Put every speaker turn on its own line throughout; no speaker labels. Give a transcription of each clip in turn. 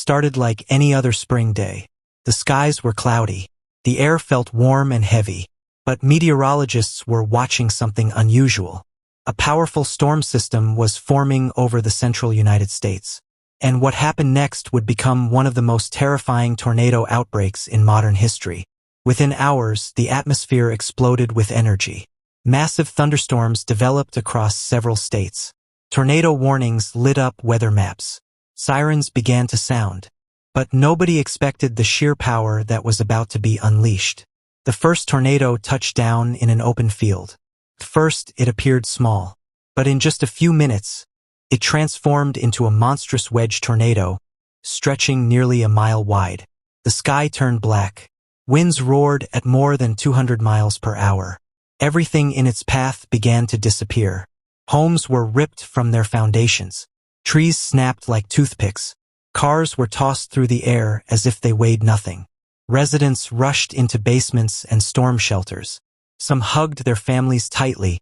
started like any other spring day. The skies were cloudy. The air felt warm and heavy. But meteorologists were watching something unusual. A powerful storm system was forming over the central United States. And what happened next would become one of the most terrifying tornado outbreaks in modern history. Within hours, the atmosphere exploded with energy. Massive thunderstorms developed across several states. Tornado warnings lit up weather maps. Sirens began to sound. But nobody expected the sheer power that was about to be unleashed. The first tornado touched down in an open field. At first, it appeared small. But in just a few minutes, it transformed into a monstrous wedge tornado, stretching nearly a mile wide. The sky turned black. Winds roared at more than 200 miles per hour. Everything in its path began to disappear. Homes were ripped from their foundations. Trees snapped like toothpicks. Cars were tossed through the air as if they weighed nothing. Residents rushed into basements and storm shelters. Some hugged their families tightly,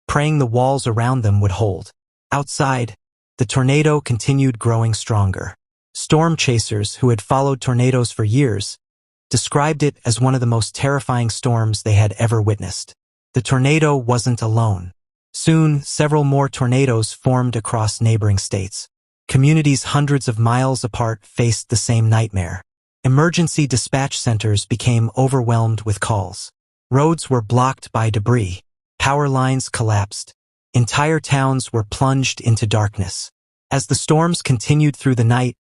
praying the walls around them would hold. Outside, the tornado continued growing stronger. Storm chasers who had followed tornadoes for years described it as one of the most terrifying storms they had ever witnessed. The tornado wasn't alone. Soon, several more tornadoes formed across neighboring states. Communities hundreds of miles apart faced the same nightmare. Emergency dispatch centers became overwhelmed with calls. Roads were blocked by debris. Power lines collapsed. Entire towns were plunged into darkness. As the storms continued through the night,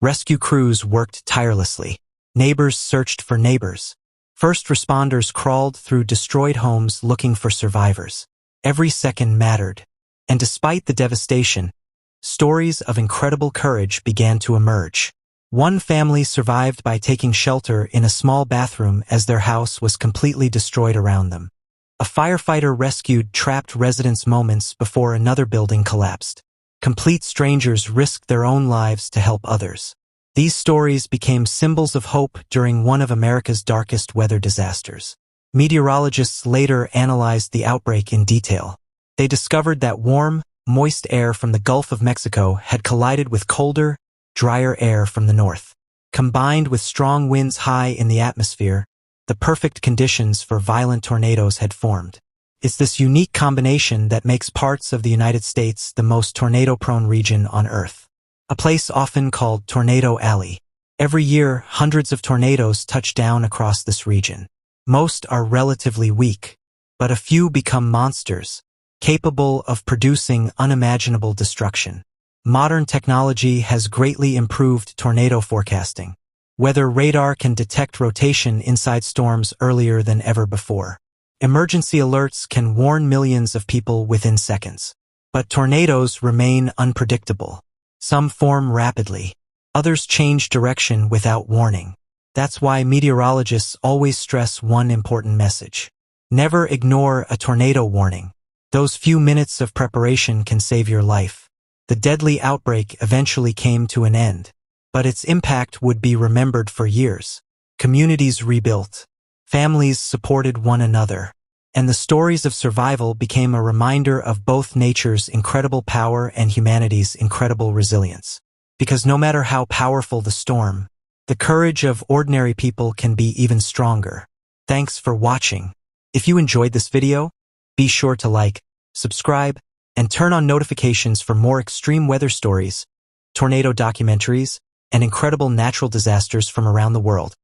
rescue crews worked tirelessly. Neighbors searched for neighbors. First responders crawled through destroyed homes looking for survivors. Every second mattered. And despite the devastation, stories of incredible courage began to emerge. One family survived by taking shelter in a small bathroom as their house was completely destroyed around them. A firefighter rescued trapped residents moments before another building collapsed. Complete strangers risked their own lives to help others. These stories became symbols of hope during one of America's darkest weather disasters. Meteorologists later analyzed the outbreak in detail. They discovered that warm, moist air from the Gulf of Mexico had collided with colder, drier air from the north. Combined with strong winds high in the atmosphere, the perfect conditions for violent tornadoes had formed. It's this unique combination that makes parts of the United States the most tornado-prone region on Earth. A place often called Tornado Alley. Every year, hundreds of tornadoes touch down across this region. Most are relatively weak, but a few become monsters, capable of producing unimaginable destruction. Modern technology has greatly improved tornado forecasting. Weather radar can detect rotation inside storms earlier than ever before. Emergency alerts can warn millions of people within seconds. But tornadoes remain unpredictable. Some form rapidly. Others change direction without warning. That's why meteorologists always stress one important message. Never ignore a tornado warning. Those few minutes of preparation can save your life. The deadly outbreak eventually came to an end, but its impact would be remembered for years. Communities rebuilt. Families supported one another. And the stories of survival became a reminder of both nature's incredible power and humanity's incredible resilience. Because no matter how powerful the storm, the courage of ordinary people can be even stronger. Thanks for watching. If you enjoyed this video, be sure to like, subscribe, and turn on notifications for more extreme weather stories, tornado documentaries, and incredible natural disasters from around the world.